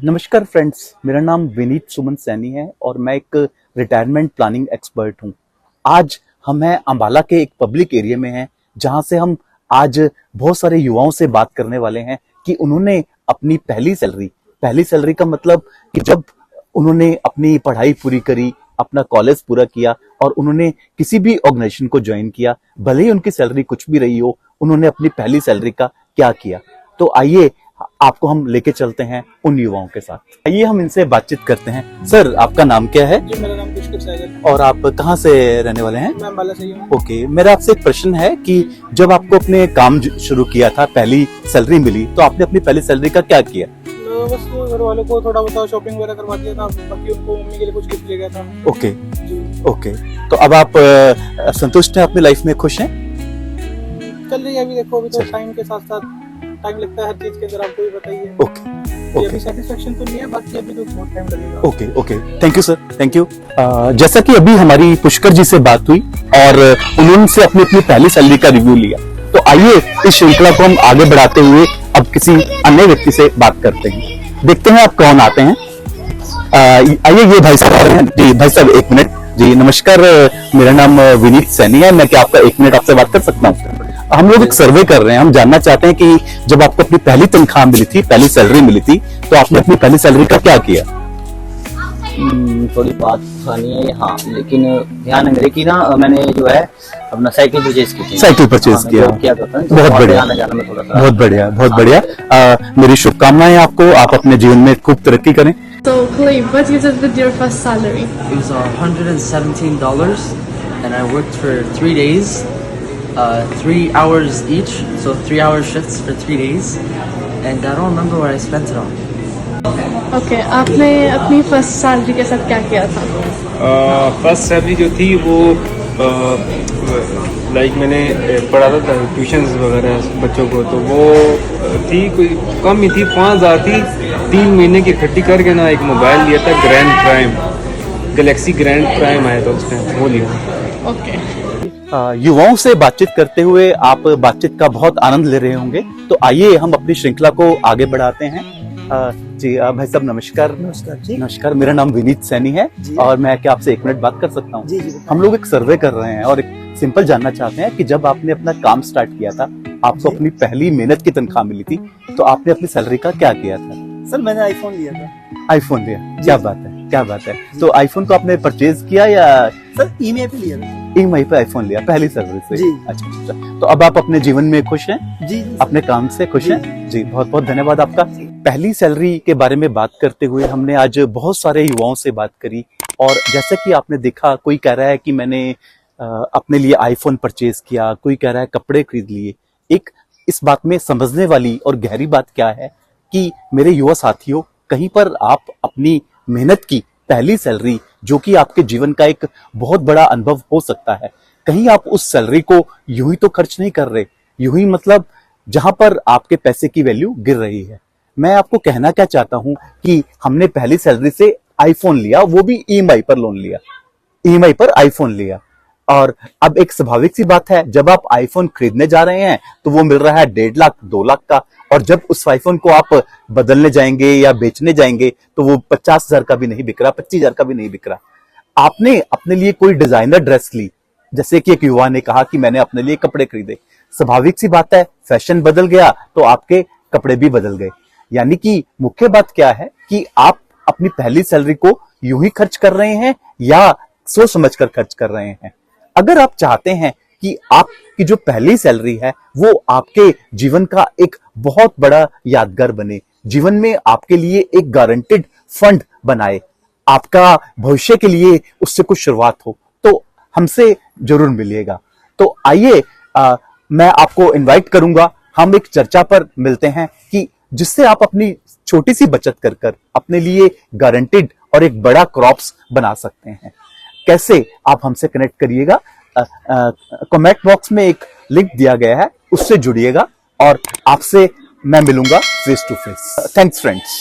नमस्कार फ्रेंड्स, मेरा नाम विनीत सुमन सैनी है और मैं एक रिटायरमेंट प्लानिंग एक्सपर्ट हूं। आज हम हैं अंबाला के एक पब्लिक एरिया में हैं, जहां से हम आज बहुत सारे युवाओं से बात करने वाले हैं कि उन्होंने अपनी पहली सैलरी का मतलब कि जब उन्होंने अपनी पढ़ाई पूरी करी, अपना कॉलेज पूरा किया और उन्होंने किसी भी ऑर्गेनाइजेशन को ज्वाइन किया, भले ही उनकी सैलरी कुछ भी रही हो, उन्होंने अपनी पहली सैलरी का क्या किया। तो आइए आपको हम लेके चलते हैं उन युवाओं के साथ। आइए हम इनसे बातचीत करते हैं। सर, आपका नाम क्या है? जी, मेरा नाम पुष्कर सहगल है। और आप कहाँ से रहने वाले हैं? मैं अंबाला से ही हूँ। ओके, मेरा आपसे एक प्रश्न है कि जब आपको अपने काम शुरू किया था, पहली सैलरी मिली, तो आपने अपनी पहली सैलरी का क्या किया? तो बस घर वालों को थोड़ा बहुत शॉपिंग वगैरह करवा दिया था, बाकी उनको मम्मी के लिए कुछ गिफ्ट ले गया था। ओके जी, ओके, तो अब आप संतुष्ट हैं, अपनी लाइफ में खुश हैं? चल रही है अभी। देखो, अभी तो चल। टाइम के साथ साथ टाइम लगता है हर चीज के अंदर, आपको भी बताइए। ओके अभी ओके सेटिस्फेक्शन तो नहीं है, बाकी अभी तो बहुत टाइम लगेगा। Okay okay, thank you sir, thank you. जैसा कि अभी हमारी पुष्कर जी से बात हुई और उन्होंने अपनी अपनी पहली सैलरी का रिव्यू लिया, तो आइए इस श्रृंखला को हम आगे बढ़ाते हुए अब किसी अन्य व्यक्ति से बात करते हैं। देखते हैं आप कौन आते हैं। आइए, ये भाई साहब आ रहे हैं। जी भाई साहब, एक मिनट। जी नमस्कार, मेरा नाम विनीत सैनी है। मैं क्या आपका एक मिनट आपसे बात कर सकता हूँ? हम लोग एक सर्वे कर रहे हैं, हम जानना चाहते हैं कि जब आपको अपनी पहली तनख्वाह मिली थी, पहली सैलरी मिली थी, तो आपने अपनी पहली सैलरी का क्या किया? थोड़ी बात फनी है हाँ, लेकिन ध्यान है मेरे की ना, मैंने जो है अपना साइकिल परचेज की थी। साइकिल परचेज किया? क्या करता है, बहुत बढ़िया, आना जाना में थोड़ा सा। बहुत बढ़िया, बहुत बढ़िया। मेरी शुभकामनाएं आपको, आप अपने जीवन में खूब तरक्की करें। So, Khalid, what you did with your first salary? It was $117, and I worked for 3 days, 3 hours each, so 3-hour shifts for 3 days, and I don't remember what I spent it on. Okay, आपने अपनी first salary के साथ क्या किया था? First salary जो थी वो लाइक मैंने पढ़ाता था ट्यूशन्स वगैरह बच्चों को, तो वो थी कोई कम ही थी, 5,000 थी। 3 महीने की इकट्ठी करके ना एक मोबाइल लिया था, grand prime, Galaxy grand prime आया था उस टाइम, वो लिया। Okay. युवाओं से बातचीत करते हुए आप बातचीत का बहुत आनंद ले रहे होंगे, तो आइए हम अपनी श्रृंखला को आगे बढ़ाते हैं। जी भाई साहब, नमस्कार। नमस्कार जी। नमस्कार, मेरा नाम विनीत सैनी है और मैं क्या आपसे एक मिनट बात कर सकता हूँ? जी जी। हम लोग एक सर्वे कर रहे हैं और एक सिंपल जानना चाहते हैं कि जब आपने अपना काम स्टार्ट किया था, आपको अपनी पहली मेहनत की तनख्वाह मिली थी, तो आपने अपनी सैलरी का क्या किया था? सर, मैंने आईफोन लिया था। आईफोन लिया? क्या बात है, क्या बात है। तो आईफोन को आपने परचेज किया या सर, ईएमआई पे लिया था। ईएमआई पे आईफोन लिया पहली सैलरी से? जी। अच्छा, तो अब आप अपने जीवन में खुश हैं? जी। अपने काम से खुश हैं? जी, बहुत बहुत धन्यवाद आपका। पहली सैलरी के बारे में बात करते हुए हमने आज बहुत सारे युवाओं से बात करी और जैसा कि आपने देखा, कोई कह रहा है कि मैंने अपने लिए आईफोन परचेज किया, कोई कह रहा है कपड़े खरीद लिए। एक इस बात में समझने वाली और गहरी बात क्या है कि मेरे युवा साथियों, कहीं पर आप अपनी मेहनत की पहली सैलरी, जो कि आपके जीवन का एक बहुत बड़ा अनुभव हो सकता है, कहीं आप उस सैलरी को यूं ही तो खर्च नहीं कर रहे। यूं ही मतलब जहां पर आपके पैसे की वैल्यू गिर रही है। मैं आपको कहना क्या चाहता हूं कि हमने पहली सैलरी से आईफोन लिया, वो भी ईएमआई पर लोन लिया, ईएमआई पर आईफोन लिया। और अब एक स्वाभाविक सी बात है, जब आप आईफोन खरीदने जा रहे हैं तो वो मिल रहा है 1.5 लाख 2 लाख का, और जब उस आईफोन को आप बदलने जाएंगे या बेचने जाएंगे तो वो 50,000 का भी नहीं बिक रहा, 25,000 का भी नहीं बिक रहा। आपने अपने लिए कोई डिजाइनर ड्रेस ली, जैसे कि एक युवा ने कहा कि मैंने अपने लिए कपड़े खरीदे। स्वाभाविक सी बात है, फैशन बदल गया तो आपके कपड़े भी बदल गए। यानी कि मुख्य बात क्या है कि आप अपनी पहली सैलरी को यूं ही खर्च कर रहे हैं या सोच समझकर खर्च कर रहे हैं। अगर आप चाहते हैं कि आपकी जो पहली सैलरी है वो आपके जीवन का एक बहुत बड़ा यादगार बने, जीवन में आपके लिए एक गारंटेड फंड बनाए, आपका भविष्य के लिए उससे कुछ शुरुआत हो, तो हमसे जरूर मिलिएगा। तो आइए, मैं आपको इनवाइट करूंगा, हम एक चर्चा पर मिलते हैं कि जिससे आप अपनी छोटी सी बचत कर कर अपने लिए गारंटेड और एक बड़ा क्रॉप्स बना सकते हैं। कैसे, आप हमसे कनेक्ट करिएगा। कमेंट बॉक्स में एक लिंक दिया गया है, उससे जुड़िएगा और आपसे मैं मिलूंगा face to face. Thanks friends.